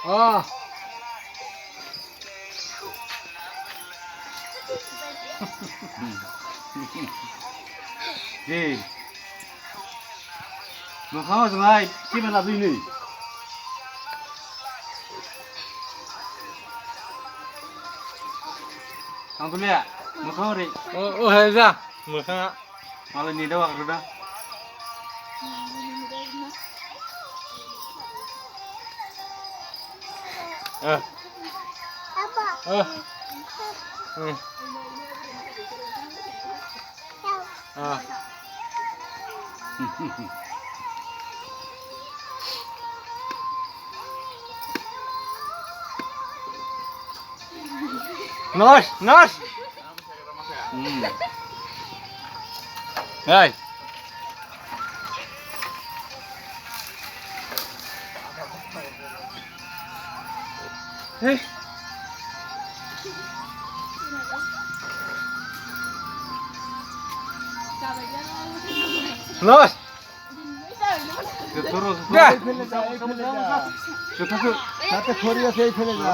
জি খাওয়া ভাই কি মেলা দুই নেই ang tuloy mukha rin হয়ে যা মুখা malah ni daw ako na নস নস এই এই নস terus যা সাথে খড়ি আছে এই ফেলে যা